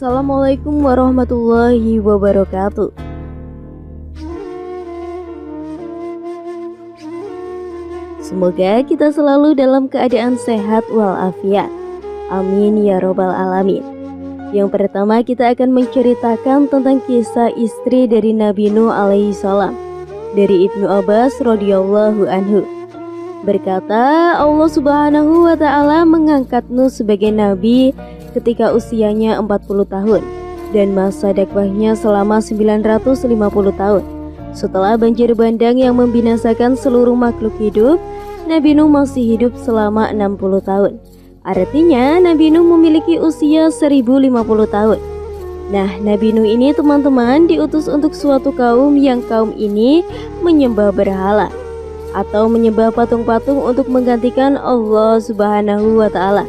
Assalamualaikum warahmatullahi wabarakatuh. Semoga kita selalu dalam keadaan sehat walafiat. Amin ya robbal alamin. Yang pertama kita akan menceritakan tentang kisah istri dari Nabi Nuh alaihi salam dari Ibnu Abbas radhiyallahu anhu. Berkata, Allah subhanahu wa ta'ala mengangkat Nuh sebagai nabi ketika usianya 40 tahun dan masa dakwahnya selama 950 tahun. Setelah banjir bandang yang membinasakan seluruh makhluk hidup, Nabi Nuh masih hidup selama 60 tahun. Artinya Nabi Nuh memiliki usia 1050 tahun. Nah, Nabi Nuh ini teman-teman diutus untuk suatu kaum yang kaum ini menyembah berhala atau menyembah patung-patung untuk menggantikan Allah subhanahu wa ta'ala.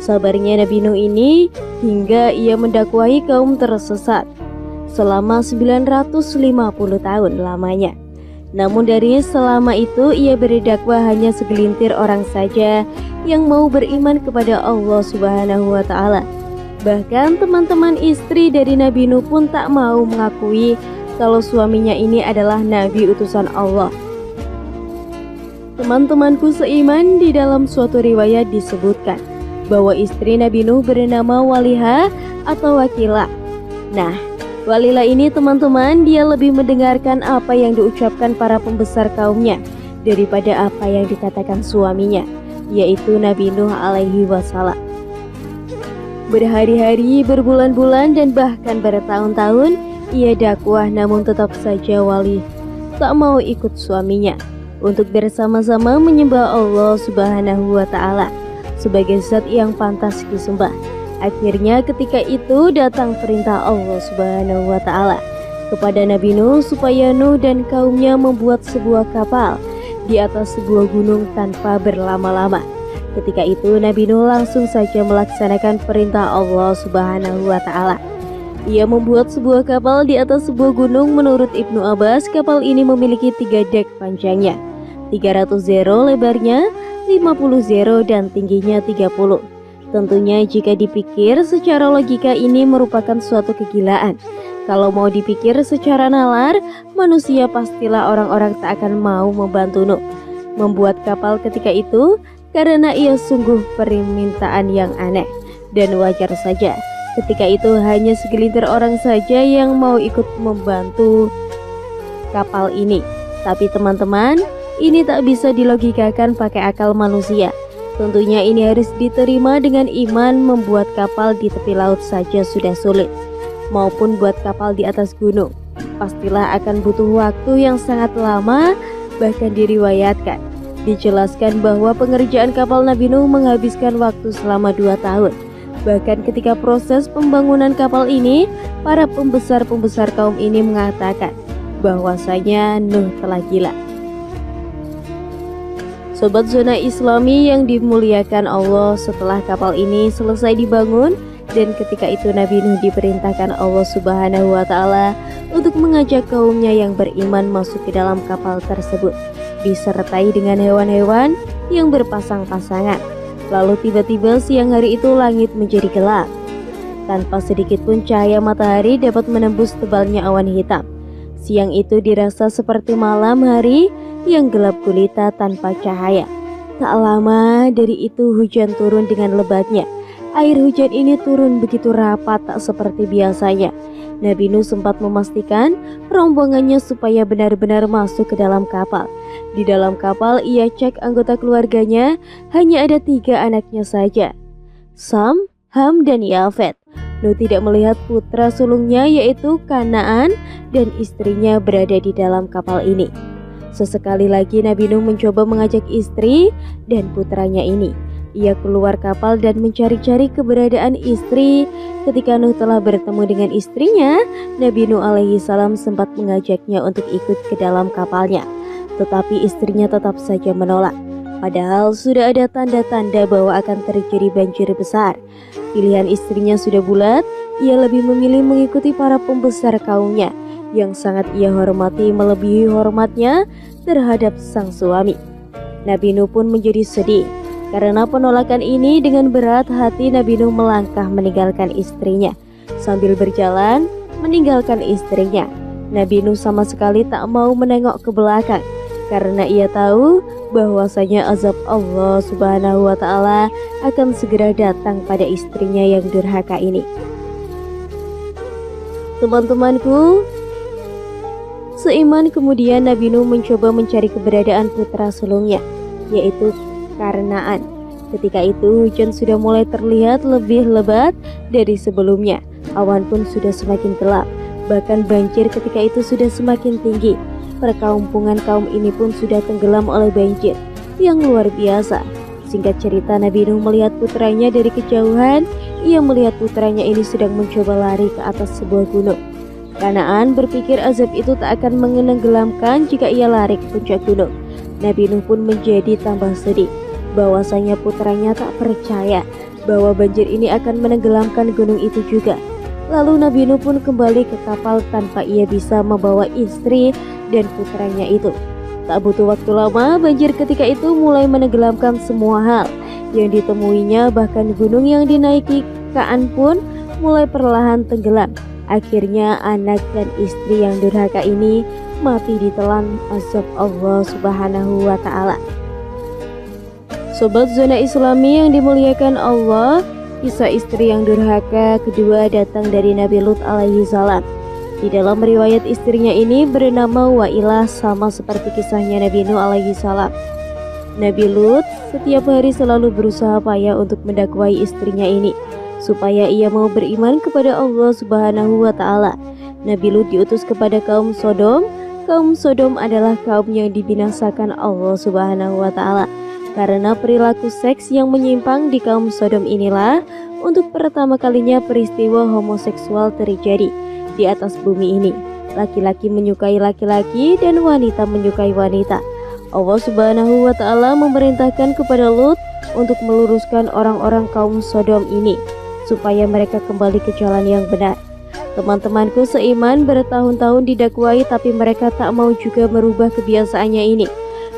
Sabarnya Nabi Nuh ini hingga ia mendakwahi kaum tersesat selama 950 tahun lamanya. Namun dari selama itu ia berdakwah hanya segelintir orang saja yang mau beriman kepada Allah subhanahu wa ta'ala. Bahkan teman-teman istri dari Nabi Nuh pun tak mau mengakui kalau suaminya ini adalah nabi utusan Allah. Teman-temanku seiman, di dalam suatu riwayat disebutkan bahwa istri Nabi Nuh bernama Walihah atau Wakilah. Nah, Walilah ini teman-teman, dia lebih mendengarkan apa yang diucapkan para pembesar kaumnya daripada apa yang dikatakan suaminya, yaitu Nabi Nuh alaihi wassalam. Berhari-hari, berbulan-bulan, dan bahkan bertahun-tahun ia dakwah, namun tetap saja Walih tak mau ikut suaminya untuk bersama-sama menyembah Allah subhanahu wa ta'ala sebagai zat yang pantas disembah. Akhirnya ketika itu datang perintah Allah subhanahu wa ta'ala kepada Nabi Nuh supaya Nuh dan kaumnya membuat sebuah kapal di atas sebuah gunung tanpa berlama-lama. Ketika itu Nabi Nuh langsung saja melaksanakan perintah Allah subhanahu wa ta'ala. Ia membuat sebuah kapal di atas sebuah gunung. Menurut Ibnu Abbas, kapal ini memiliki 3 dek panjangnya, 300 zero lebarnya, 50 zero dan tingginya 30. Tentunya jika dipikir secara logika ini merupakan suatu kegilaan. Kalau mau dipikir secara nalar, manusia pastilah orang-orang tak akan mau membantu Nuh membuat kapal ketika itu, karena ia sungguh permintaan yang aneh. Dan wajar saja ketika itu hanya segelintir orang saja yang mau ikut membantu kapal ini. Tapi teman-teman, ini tak bisa dilogikakan pakai akal manusia. Tentunya ini harus diterima dengan iman. Membuat kapal di tepi laut saja sudah sulit, maupun buat kapal di atas gunung pastilah akan butuh waktu yang sangat lama. Bahkan diriwayatkan, dijelaskan bahwa pengerjaan kapal Nabi Nuh menghabiskan waktu selama 2 tahun. Bahkan ketika proses pembangunan kapal ini, para pembesar-pembesar kaum ini mengatakan bahwasanya Nuh telah gila. Sobat Zona Islami yang dimuliakan Allah, setelah kapal ini selesai dibangun dan ketika itu Nabi Nuh diperintahkan Allah subhanahu wa ta'ala untuk mengajak kaumnya yang beriman masuk ke dalam kapal tersebut, disertai dengan hewan-hewan yang berpasang-pasangan. Lalu tiba-tiba siang hari itu langit menjadi gelap. Tanpa sedikit pun cahaya matahari dapat menembus tebalnya awan hitam. Siang itu dirasa seperti malam hari yang gelap gulita tanpa cahaya. Tak lama dari itu hujan turun dengan lebatnya. Air hujan ini turun begitu rapat, tak seperti biasanya. Nabi Nuh sempat memastikan rombongannya supaya benar-benar masuk ke dalam kapal. Di dalam kapal ia cek anggota keluarganya, hanya ada 3 anaknya saja, Sam, Ham, dan Yafet. Nuh tidak melihat putra sulungnya yaitu Kanaan dan istrinya berada di dalam kapal ini. Sesekali lagi Nabi Nuh mencoba mengajak istri dan putranya ini. Ia keluar kapal dan mencari-cari keberadaan istri. Ketika Nuh telah bertemu dengan istrinya, Nabi Nuh alaihi salam sempat mengajaknya untuk ikut ke dalam kapalnya. Tetapi istrinya tetap saja menolak. Padahal sudah ada tanda-tanda bahwa akan terjadi banjir besar. Pilihan istrinya sudah bulat. Ia lebih memilih mengikuti para pembesar kaumnya yang sangat ia hormati melebihi hormatnya terhadap sang suami. Nabi Nuh pun menjadi sedih karena penolakan ini. Dengan berat hati Nabi Nuh melangkah meninggalkan istrinya Sambil berjalan, meninggalkan istrinya, Nabi Nuh sama sekali tak mau menengok ke belakang karena ia tahu bahwasanya azab Allah Subhanahu wa Ta'ala akan segera datang pada istrinya yang durhaka ini. Teman-temanku seiman, kemudian Nabi Nuh mencoba mencari keberadaan putra sulungnya, yaitu Kanaan. Ketika itu hujan sudah mulai terlihat lebih lebat dari sebelumnya. Awan pun sudah semakin gelap. Bahkan banjir ketika itu sudah semakin tinggi. Perkampungan kaum ini pun sudah tenggelam oleh banjir yang luar biasa. Singkat cerita, Nabi Nuh melihat putranya dari kejauhan. Ia melihat putranya ini sedang mencoba lari ke atas sebuah gunung. Kanaan berpikir azab itu tak akan menenggelamkan jika ia lari ke puncak gunung. Nabi Nuh pun menjadi tambah sedih bahwasanya putranya tak percaya bahwa banjir ini akan menenggelamkan gunung itu juga. Lalu Nabi Nuh pun kembali ke kapal tanpa ia bisa membawa istri dan putranya itu. Tak butuh waktu lama, banjir ketika itu mulai menenggelamkan semua hal yang ditemuinya, bahkan gunung yang dinaiki Kanaan pun mulai perlahan tenggelam. Akhirnya anak dan istri yang durhaka ini mati ditelan azab Allah Subhanahu wa Ta'ala. Sobat Zona Islami yang dimuliakan Allah, kisah istri yang durhaka kedua datang dari Nabi Lut alaihi salam. Di dalam riwayat, istrinya ini bernama Wailah, sama seperti kisahnya Nabi Nuh alaihi salam. Nabi Lut setiap hari selalu berusaha payah untuk mendakwai istrinya ini supaya ia mau beriman kepada Allah Subhanahu wa Ta'ala. Nabi Lut diutus kepada kaum Sodom. Kaum Sodom adalah kaum yang dibinasakan Allah Subhanahu wa Ta'ala. Karena perilaku seks yang menyimpang di kaum Sodom inilah untuk pertama kalinya peristiwa homoseksual terjadi di atas bumi ini. Laki-laki menyukai laki-laki dan wanita menyukai wanita. Allah Subhanahu wa Ta'ala memerintahkan kepada Lut untuk meluruskan orang-orang kaum Sodom ini supaya mereka kembali ke jalan yang benar. Teman-temanku seiman, bertahun-tahun didakwai tapi mereka tak mau juga merubah kebiasaannya ini.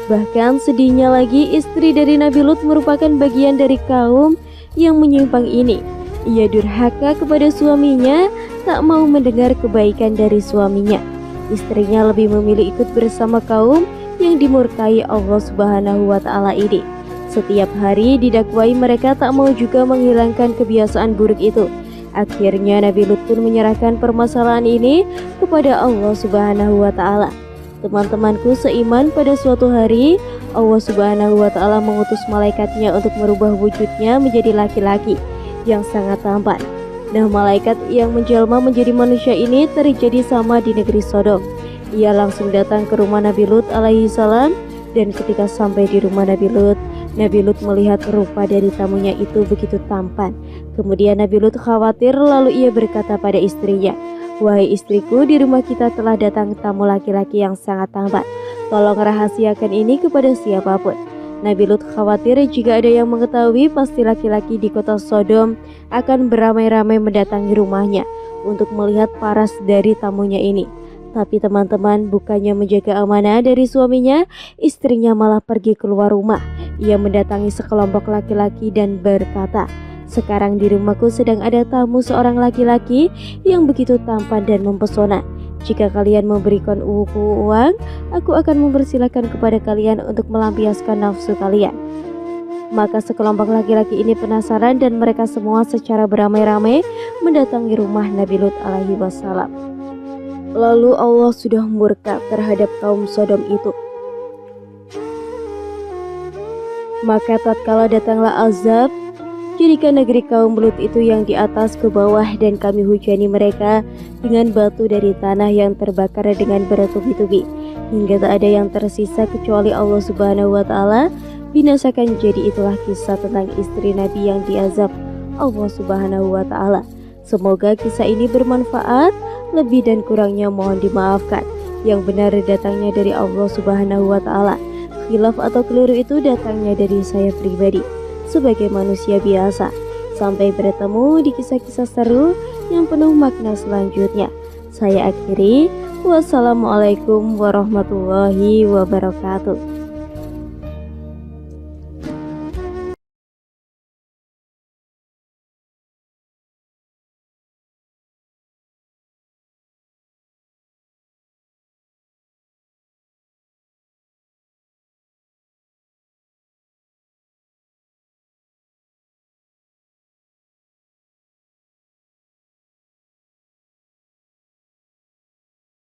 Bahkan sedihnya lagi, istri dari Nabi Lut merupakan bagian dari kaum yang menyimpang ini. Ia durhaka kepada suaminya, tak mau mendengar kebaikan dari suaminya. Istrinya lebih memilih ikut bersama kaum yang dimurkai Allah Subhanahu wa Ta'ala ini. Setiap hari didakwai, mereka tak mau juga menghilangkan kebiasaan buruk itu. Akhirnya Nabi Lut pun menyerahkan permasalahan ini kepada Allah Subhanahu wa Ta'ala. Teman-temanku seiman, pada suatu hari Allah Subhanahu wa Ta'ala mengutus malaikatnya untuk merubah wujudnya menjadi laki-laki yang sangat tampan. Nah, malaikat yang menjelma menjadi manusia ini terjadi sama di negeri Sodom. Ia langsung datang ke rumah Nabi Lut alaihi salam, dan ketika sampai di rumah Nabi Lut melihat rupa dari tamunya itu begitu tampan. Kemudian Nabi Lut khawatir, lalu ia berkata pada istrinya, "Wahai istriku, di rumah kita telah datang tamu laki-laki yang sangat tampan. Tolong rahasiakan ini kepada siapapun." Nabi Lut khawatir jika ada yang mengetahui, pasti laki-laki di kota Sodom akan beramai-ramai mendatangi rumahnya untuk melihat paras dari tamunya ini. Tapi teman-teman, bukannya menjaga amanah dari suaminya, istrinya malah pergi keluar rumah. Ia mendatangi sekelompok laki-laki dan berkata, "Sekarang di rumahku sedang ada tamu seorang laki-laki yang begitu tampan dan mempesona. Jika kalian memberikan uang, aku akan mempersilahkan kepada kalian untuk melampiaskan nafsu kalian." Maka sekelompok laki-laki ini penasaran dan mereka semua secara beramai-ramai mendatangi rumah Nabi Lut alaihi wassalam. Lalu Allah sudah murka terhadap kaum Sodom itu. Maka tatkala datanglah azab, jadikan negeri kaum Lut itu yang di atas ke bawah, dan kami hujani mereka dengan batu dari tanah yang terbakar dengan bertubi-tubi, hingga tak ada yang tersisa kecuali Allah Subhanahu wa Ta'ala binasakan. Jadi itulah kisah tentang istri Nabi yang diazab Allah Subhanahu wa Ta'ala. Semoga kisah ini bermanfaat. Lebih dan kurangnya mohon dimaafkan. Yang benar datangnya dari Allah Subhanahu wa Ta'ala. Khilaf atau keliru itu datangnya dari saya pribadi sebagai manusia biasa. Sampai bertemu di kisah-kisah seru yang penuh makna selanjutnya. Saya akhiri. Wassalamualaikum warahmatullahi wabarakatuh.